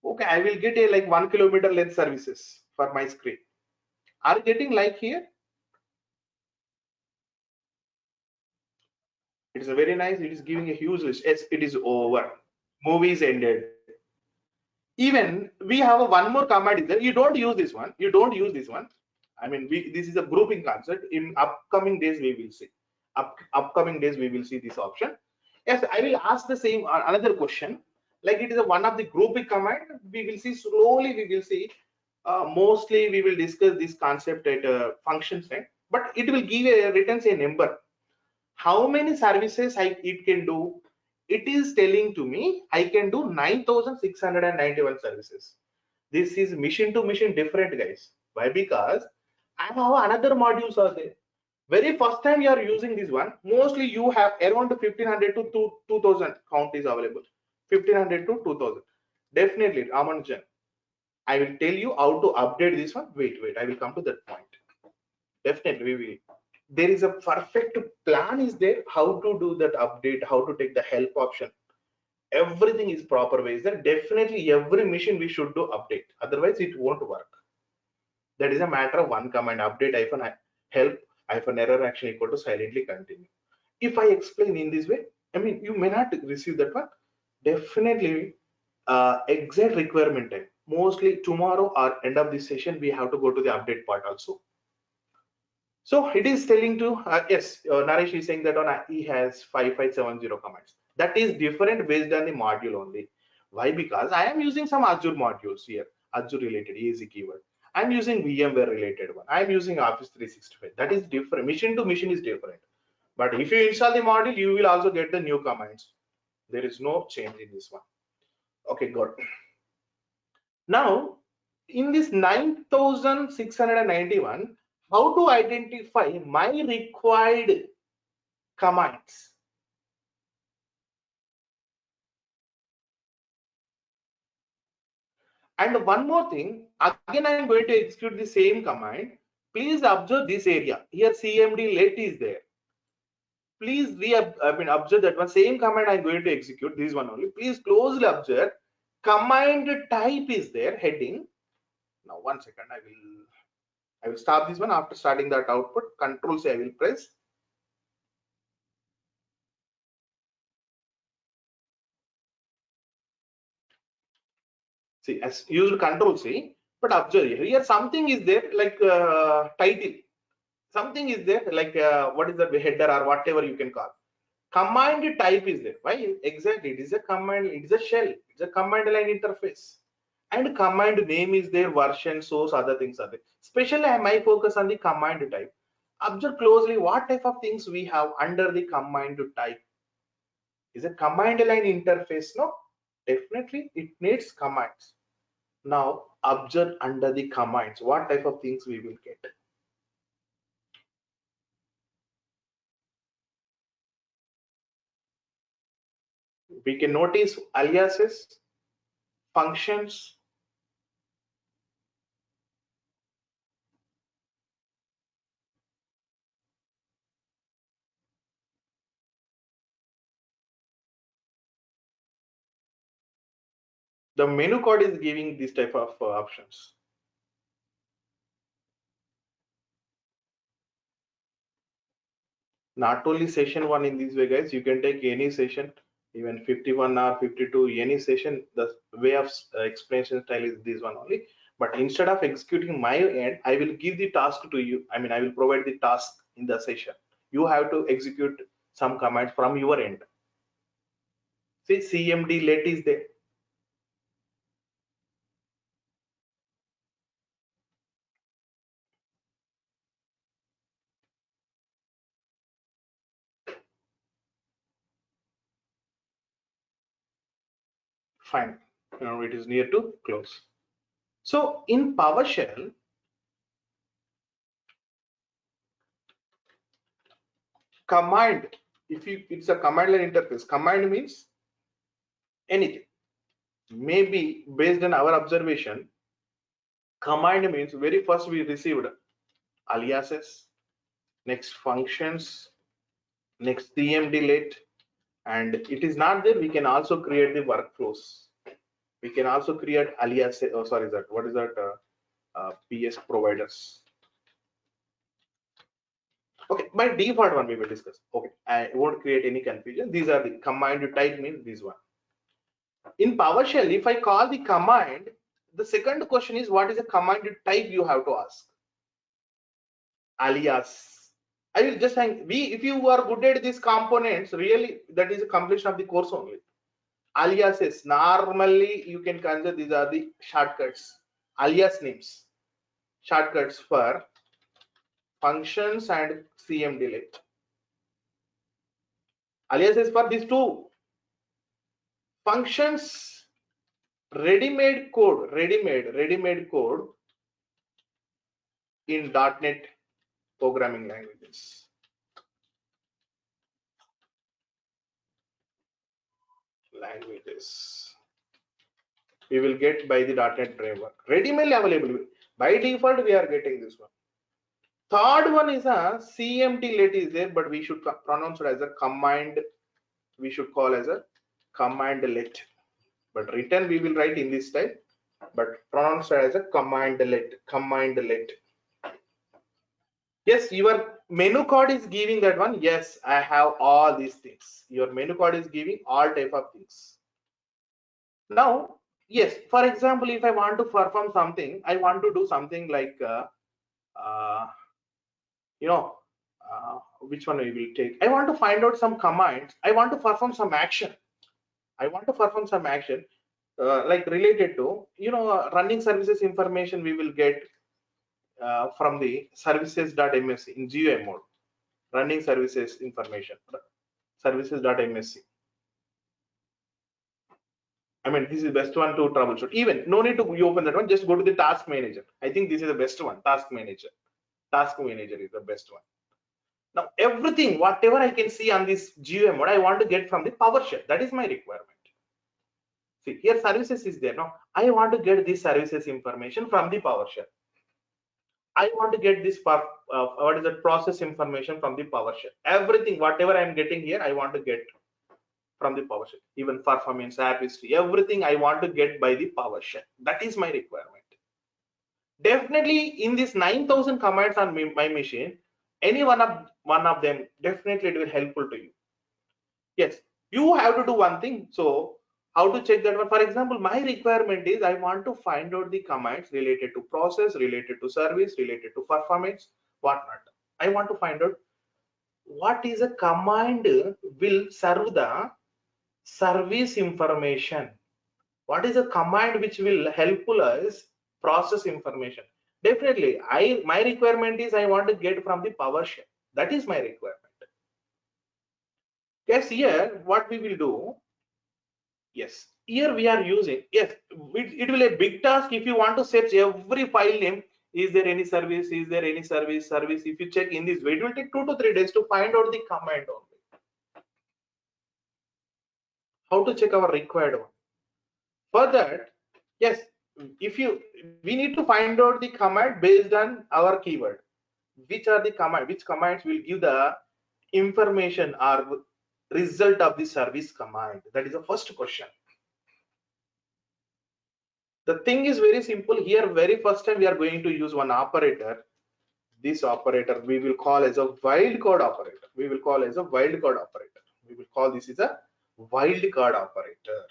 Okay, I will get a like 1 kilometer length services for my screen. Are you getting like here? It is a very nice, it is giving a huge list. Yes, it is over. Movie is ended. Even we have a one more command is there. You don't use this one. You don't use this one. I mean, this is a grouping concept. In upcoming days, we will see. Upcoming days, we will see this option. Yes, I will ask the same another question. Like it is a one of the grouping command. We will see slowly. We will see. Mostly, we will discuss this concept at function time. But it will give a returns a number. How many services it can do? It is telling to me I can do 9,691 services. This is mission to mission different, guys. Why? Because I have another modules are there. Very first time you are using this one, mostly you have around 1500 to 2000 count is available. 1500 to 2000. Definitely, Ramanujan. I will tell you how to update this one. Wait, I will come to that point. Definitely, we will. There is a perfect plan is there how to do that update, how to take the help option. Everything is proper ways there. Definitely every mission we should do update, otherwise it won't work. That is a matter of one command, update hyphen help hyphen error action equal to silently continue. If I explain in this way, I mean you may not receive that one. Definitely exact requirement time, mostly tomorrow or end of this session we have to go to the update part also. So it is telling to yes, Naresh is saying that on he has 5570 commands. That is different based on the module only. Why? Because I am using some Azure modules here, Azure related easy keyword. I'm using VMware related one. I'm using Office 365. That is different. Mission to mission is different. But if you install the module, you will also get the new commands. There is no change in this one. Okay, good. Now, in this 9,691, how to identify my required commands? And one more thing, again I am going to execute the same command. Please observe this area. Here cmd let is there. Please observe that one same command I'm going to execute, this one only. Please closely observe. Command type is there, heading. Now 1 second, I will stop this one. After starting that output, Control C I will press. See, as used Control C, but observe here something is there like title. Something is there like what is the header or whatever you can call. Command type is there. Why exactly? It is a command. It is a shell. It's a command line interface. And command name is there, version, source, other things are there. Especially I might focus on the command type. Observe closely what type of things we have under the command type. Is a command line interface? No, definitely it needs commands. Now observe under the commands what type of things we will get. We can notice aliases, functions, the menu code is giving this type of options. Not only session one in this way, guys, you can take any session, even 51 or 52, any session. The way of explanation style is this one only. But instead of executing my end, I will give the task to you. I will provide the task in the session. You have to execute some commands from your end. See, cmd let is there. Fine. Now it is near to close. So in PowerShell, command, if it's a command line interface, command means anything. Maybe based on our observation, command means very first we received aliases, next functions, next cmd let, and it is not there. We can also create the workflows. We can also create aliases. Oh, sorry, that what is that? PS providers. Okay, by default one we will discuss. Okay, I won't create any confusion. These are the command type means this one. In PowerShell, if I call the command, the second question is what is the command type you have to ask. Alias. I will just hang. If you are good at these components, really that is a completion of the course only. Aliases. Normally you can consider these are the shortcuts. Alias names. Shortcuts for functions and cmd let. Aliases for these two. Functions, ready-made code in .NET programming languages. We will get by the .NET framework. Ready-made available. By default, we are getting this one. Third one is a cmd let is there, but we should pronounce it as a command. We should call as a command let. But written we will write in this style, but pronounced as a command let. Yes, your menu code is giving that one. Yes, I have all these things. Your menu code is giving all type of things. Now, yes, for example, if I want to perform something, I want to do something like, uh, which one we will take? I want to find out some commands. I want to perform some action. Like related to, running services information we will get from the services.msc in GUI mode. Running services information, services.msc. This is the best one to troubleshoot. Even no need to open that one, just go to the task manager. I think this is the best one. Task manager is the best one. Now everything, whatever I can see on this GUI mode, I want to get from the PowerShell. That is my requirement. See, here services is there. Now, I want to get this services information from the PowerShell. I want to get this what is the process information from the PowerShell. Everything, whatever I'm getting here, I want to get from the PowerShell. Even performance, app history, everything I want to get by the PowerShell. That is my requirement. Definitely, in this 9,000 commands on my machine, any one of them, definitely it will helpful to you. Yes, you have to do one thing. So how to check that one? For example, my requirement is I want to find out the commands related to process, related to service, related to performance, whatnot. I want to find out what is a command will serve the service information. What is a command which will help us process information? Definitely, my requirement is I want to get from the PowerShell. That is my requirement. Yes, here what we will do. Yes, here we are using, yes, it will a big task if you want to search every file name. Is there any service? Is there any service? If you check in this way, it will take 2 to 3 days to find out the command only. How to check our required one? For that, yes, if you we need to find out the command based on our keyword. Which are the command? Which commands will give the information or result of the service command? That is the first question. The thing is very simple here. Very first time we are going to use one operator. This operator we will call as a wildcard operator. We will call as a wildcard operator. We will call this is a wildcard operator.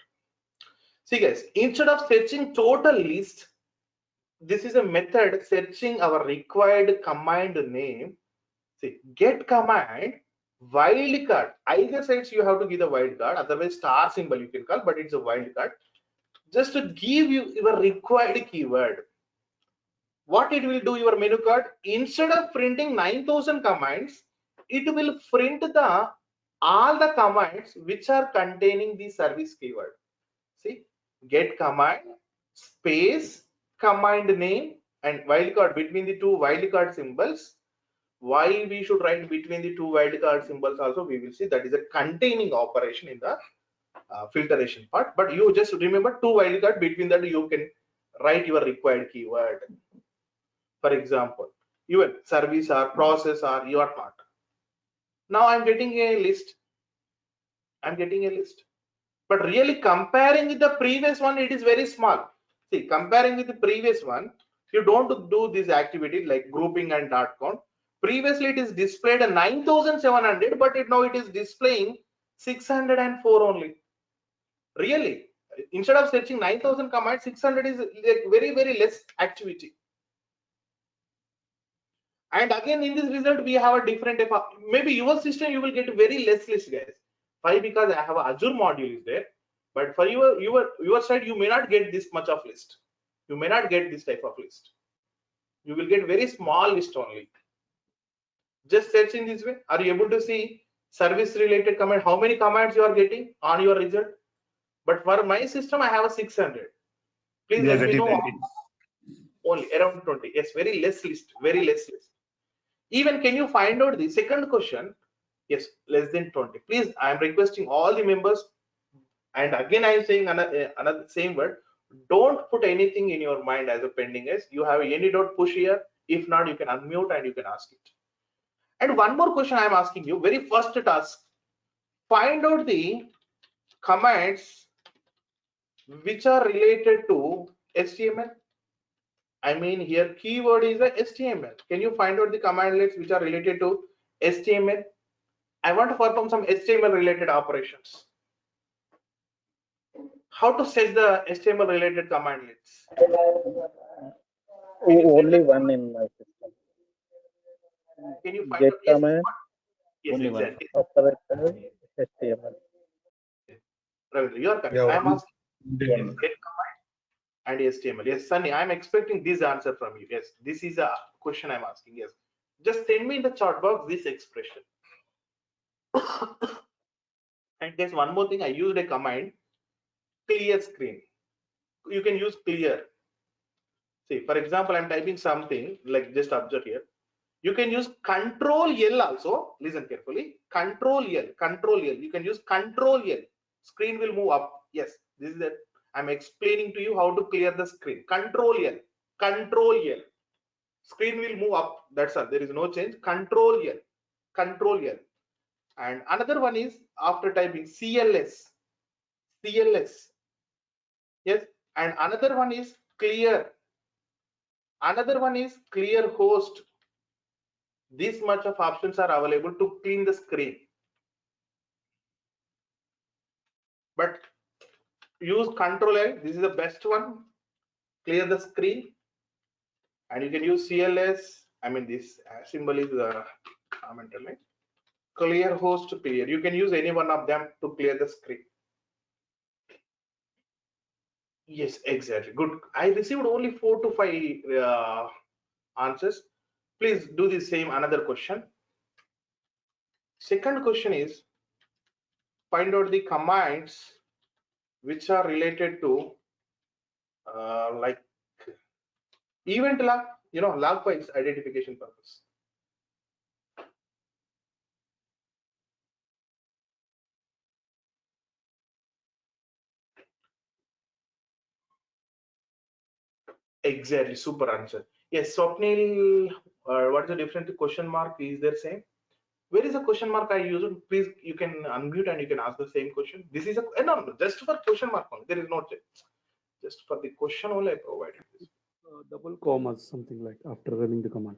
See guys, instead of searching total list, this is a method searching our required command name. See, get command wildcard. Either sides you have to give the wildcard, otherwise star symbol you can call, but it's a wildcard. Just to give you your required keyword. What it will do, your menu card, instead of printing 9,000 commands, it will print the all the commands which are containing the service keyword. See, get command space command name and wildcard between the two wildcard symbols. Why we should write between the two wildcard symbols also we will see. That is a containing operation in the filtration part, but you just remember two wildcard, between that you can write your required keyword. For example, even service or process or you are not. Now I'm getting a list. I'm getting a list. But really comparing with the previous one, it is very small. See, comparing with the previous one, you don't do this activity like grouping and dot count. Previously, it is displayed a 9,700, but now it is displaying 604 only. Really, instead of searching 9,000 commands, 600 is like very less activity. And again, in this result, we have a different type of, maybe your system you will get very less list, guys. Why? Because I have a Azure module is there, but for your side you may not get this much of list. You may not get this type of list. You will get very small list only. Just search in this way. Are you able to see service related command? How many commands you are getting on your result? But for my system, I have a 600. Please let me know. Only around 20. Yes, very less list. Very less list. Even can you find out the second question? Yes, less than 20. Please, I am requesting all the members, and again I am saying another same word. Don't put anything in your mind as a pending as you have any doubt, push here. If not, you can unmute and you can ask it. And one more question I am asking you, very first task, find out the commands which are related to HTML. I mean here keyword is a HTML. Can you find out the commandlets which are related to HTML? I want to perform some HTML related operations. How to set the HTML related commandlets? Only one in my system. Can you find Get out? Yes, command. yes, Only exactly. one. Operator HTML. Ravindra, you are correct. Yeah, I am asking yes. get command and HTML. Yes, Sunny, I am expecting this answer from you. Yes, this is a question I am asking. Yes, just send me in the chat box this expression. And there's one more thing. I used a command clear screen. You can use clear. See, for example, I'm typing something like, just observe here. You can use Control L also. Listen carefully. Control L. Control L. You can use Control L. Screen will move up. Yes, this is it. I'm explaining to you how to clear the screen. Control L, Control L. Screen will move up. That's all. There is no change. Control L, Control L. And another one is after typing CLS, CLS. Yes. And another one is clear. Another one is clear host. This much of options are available to clean the screen. But use Control L. This is the best one. Clear the screen. And you can use CLS. I mean, this symbol is mental, clear host clear. You can use any one of them to clear the screen. Yes, exactly. Good. I received only 4 to 5 answers. Please do the same. Another question. Second question is find out the commands which are related to like event log, log files identification purpose. Exactly, super answer. Yes, Swapnil, what is the difference to question mark? Is there same? Where is the question mark I use it? Please, you can unmute and you can ask the same question. This is a no, just for question mark only. There is no change. Just for the question only I provided this. Double commas, something like after running the command.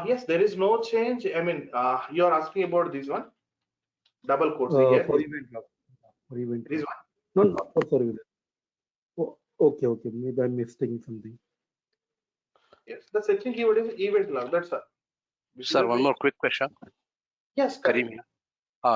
Yes, there is no change. I mean, you are asking about this one, double quotes here. For event log. For event This log. one. No, not for event. Oh, okay. Maybe I'm missing something. Yes, the searching keyword is event log. That's all. Sir, one more quick question. Yes, Kareem.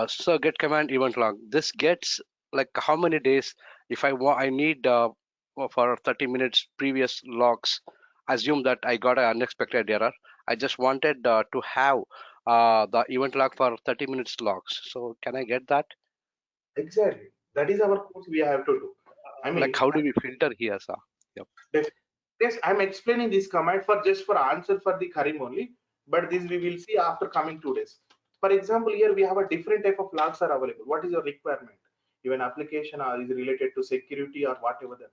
So get command event log. This gets like how many days if I need for 30 minutes previous logs. Assume that I got an unexpected error. I just wanted to have the event log for 30 minutes logs. So can I get that? Exactly. That is our course we have to do. I mean, Like how do we filter here, sir? Yep. Yes, I'm explaining this command for just for answer for the Karim only, but this we will see after coming 2 days. For example, here we have a different type of logs are available. What is your requirement? Even application is related to security or whatever that.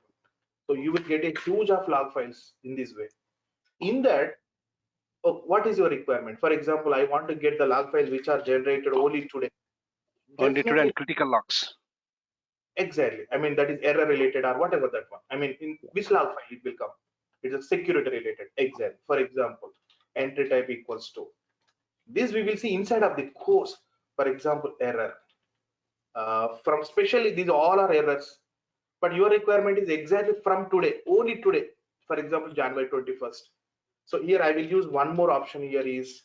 So you will get a huge of log files in this way. In that, what is your requirement? For example, I want to get the log files which are generated only today. Only today and critical logs. Exactly. I mean, that is error related or whatever that one. I mean, in which log file it will come? It's a security related. Exactly. For example, entry type equals to. This we will see inside of the course. For example, error. From specially, these all are errors. But your requirement is exactly from today, only today. For example, January 21st. So here I will use one more option here is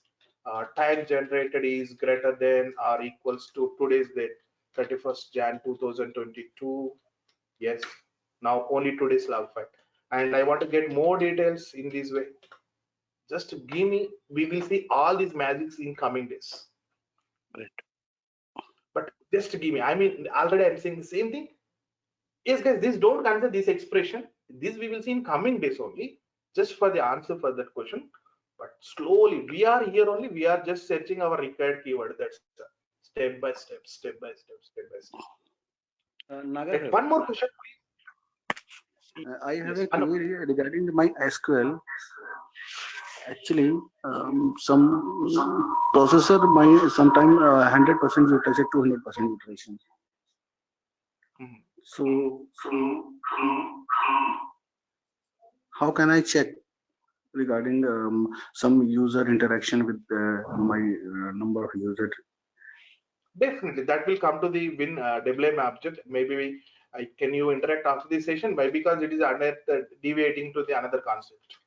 tag generated is greater than or equals to today's date, 31st Jan 2022. Yes, now only today's log file. And I want to get more details in this way. Just give me, we will see all these magics in coming days. Great. But just give me, I mean, already I'm saying the same thing. Yes, guys, this don't consider this expression. This we will see in coming days only, just for the answer for that question. But slowly, we are here only, we are just searching our required keyword. That's step by step, step by step, step by step. Nagar, One more question, please. I have Yes, a query regarding my SQL. Actually, some processor might sometime 100% utilization, 200% utilization. Mhm. So how can I check regarding some user interaction with my number of users? Definitely, that will come to the win WM object. Maybe can you interact after this session? Why? Because it is under deviating to the another concept.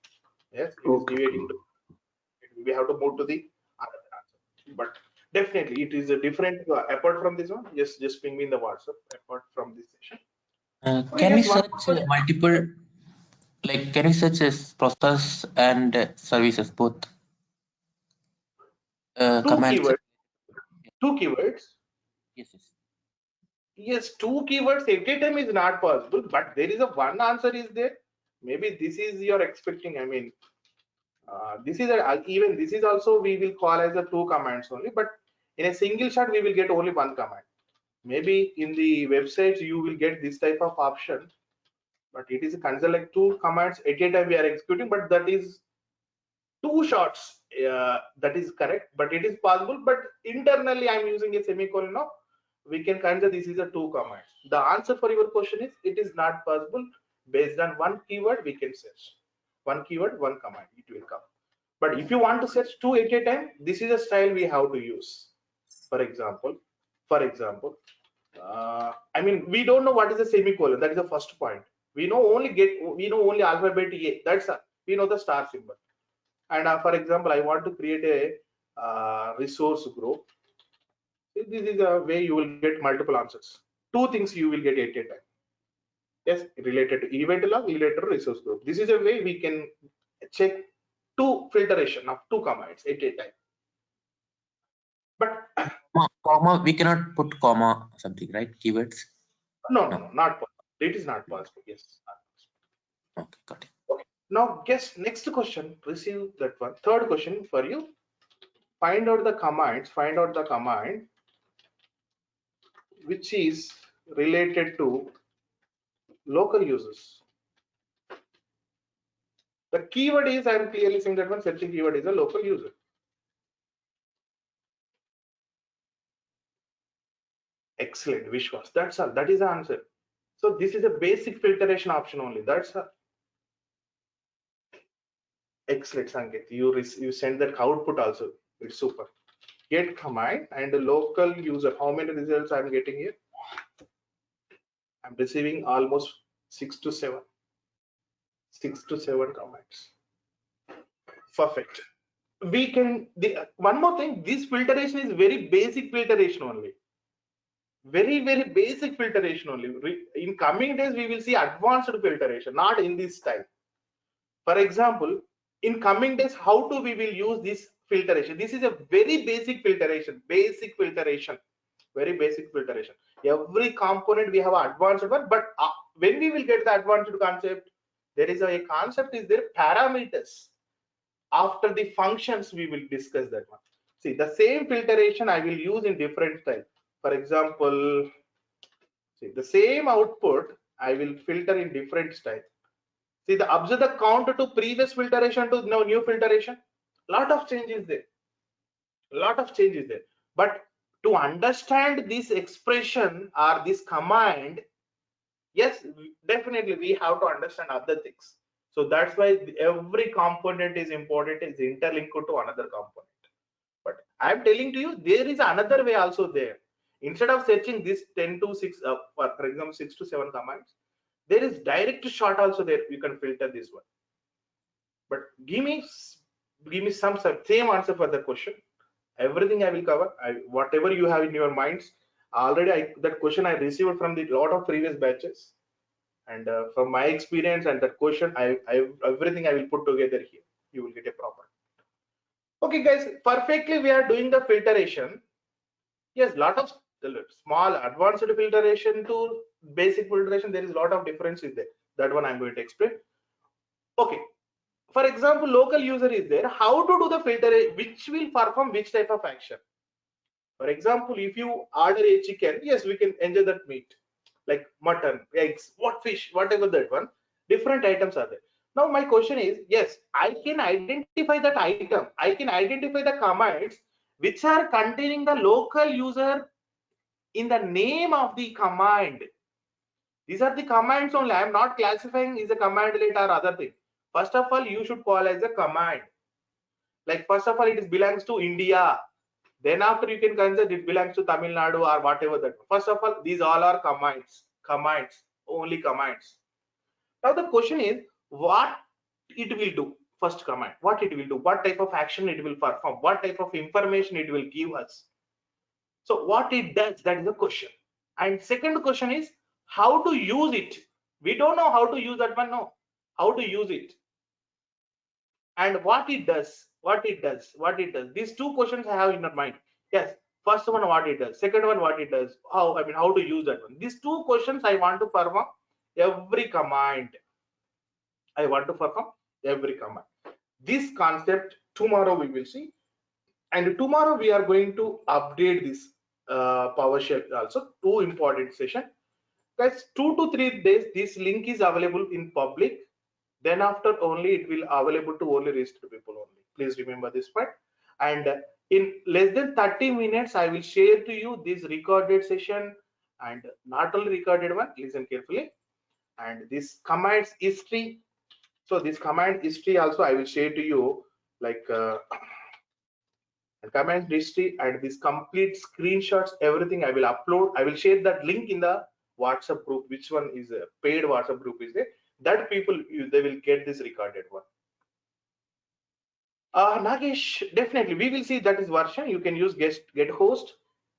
Yes, it is deviating to. We have to move to the other concept. But definitely, it is a different. Apart from this one, just ping me in the WhatsApp. Apart from this session. Can we Yes, one search multiple, like can we search as process and services both? two Commands. keywords. Two keywords. Yes. Yes, two keywords at a time is not possible. But there is a one answer is there. Maybe this is you're expecting. I mean. This is even this is also we will call as a two commands only, but in a single shot we will get only one command. Maybe in the websites you will get this type of option, but it is considered like 2 commands at a time we are executing, but that is 2 shots. That is correct, but it is possible. But internally, I'm using a semicolon now. We can consider this is a 2 commands. The answer for your question is it is not possible. Based on one keyword, we can search. One keyword, one command, it will come. But if you want to search 2 at a time, this is a style we have to use. For example, I mean, we don't know what is a semicolon. That is the first point. We know only alphabet A. That's we know the star symbol. And for example, I want to create a resource group. This is a way you will get multiple answers. 2 things you will get at a time. Yes, related to event log, related to resource group. This is a way we can check 2 filtration of 2 commands at a time. But comma, we cannot put comma something, right? Keywords. no, not possible. It is not possible. Yes. Okay, got it. Okay. Now, guess next question. Receive that one. Third question for you. Find out the commands. Find out the command which is related to local users. The keyword is, I am clearly saying that one searching keyword is a local user. Excellent, Vishwas. That's all. That is the answer. So this is a basic filtration option only. That's all. Excellent, Sanket. You send that output also. It's super. Get command and the local user. How many results I'm getting here? I'm receiving almost 6 to 7. 6 to 7 commands. Perfect. We can one more thing. This filtration is very basic filtration only. Very basic filtration only. In coming days we will see advanced filtration, not in this style. For example, in coming days, how we will use this filtration? This is a very basic filtration. Very basic filtration. Every component we have advanced one, but when we will get the advanced concept, there is a concept is there, parameters. After the functions we will discuss that one. See, the same filtration I will use in different style. For example, see, the same output I will filter in different style. See, observe the count to previous filtration to now new filtration. Lot of changes there. But to understand this expression or this command, yes, definitely we have to understand other things. So that's why every component is important, is interlinked to another component. But I'm telling to you, there is another way also there. Instead of searching this 10 to 6, for example, 6 to 7 commands, there is direct shot also there. You can filter this one. But give me some same answer for the question. Everything I will cover. Whatever you have in your minds. Already, that question I received from the lot of previous batches, and from my experience and that question, everything I will put together here. You will get a proper. Okay, guys, perfectly we are doing the filtration. Yes, lot of small advanced filtration to basic filtration. There is a lot of difference in there. That one I'm going to explain. Okay. For example, local user is there. How to do the filter? Which will perform which type of action? For example, if you order a chicken, yes, we can enjoy that meat, like mutton, eggs, what fish, whatever that one. Different items are there. Now my question is, yes, I can identify that item. I can identify the commands which are containing the local user in the name of the command. These are the commands only. I am not classifying is a command later or other thing. First of all, you should call as a command. Like first of all, it belongs to India. Then after you can consider it belongs to Tamil Nadu or whatever that. First of all, these all are commands. Only commands. Now the question is, what it will do? First command, what it will do? What type of action it will perform? What type of information it will give us? So what it does, that is the question. And second question is how to use it. We don't know how to use that one. No, how to use it and what it does. These two questions I have in my mind. Yes, first one what it does, second one what it does, how to use that one. These two questions I want to perform every command. This concept tomorrow we will see, and tomorrow we are going to update this PowerShell also. Two important session. Guys, 2 to 3 days, this link is available in public. Then after only it will available to only registered people only. Please remember this part. And in less than 30 minutes, I will share to you this recorded session, and not only recorded one, listen carefully. And this commands history. So this command history also I will share to you, like command history and this complete screenshots, everything I will upload. I will share that link in the WhatsApp group. Which one is a paid WhatsApp group is there? That people they will get this recorded one. Nagesh, definitely we will see that is version. You can use get host.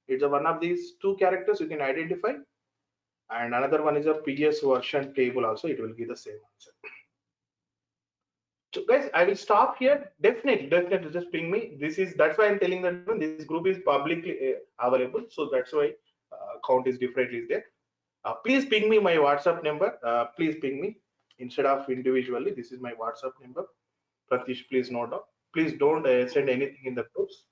It's one of these two characters you can identify, and another one is a PS version table also. It will give the same answer. So guys, I will stop here. Definitely, just ping me. That's why I'm telling that this group is publicly available. So that's why count is differently is there. Please ping me my WhatsApp number. Please ping me instead of individually. This is my WhatsApp number. Pratish, please note down. Please don't send anything in the groups.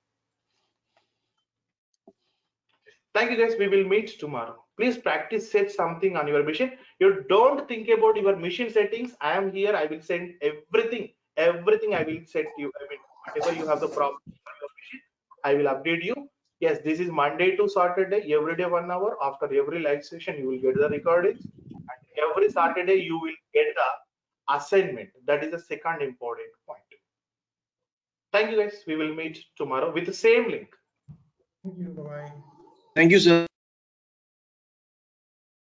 Thank you guys. We will meet tomorrow. Please practice set something on your machine. You don't think about your machine settings. I am here. I will send everything. Everything I will set you. I mean, whatever you have the problem on your machine, I will update you. Yes, this is Monday to Saturday. Every day 1 hour. After every live session, you will get the recordings. And every Saturday, you will get the assignment. That is the second important point. Thank you guys. We will meet tomorrow with the same link. Thank you. Bye. Thank you, sir.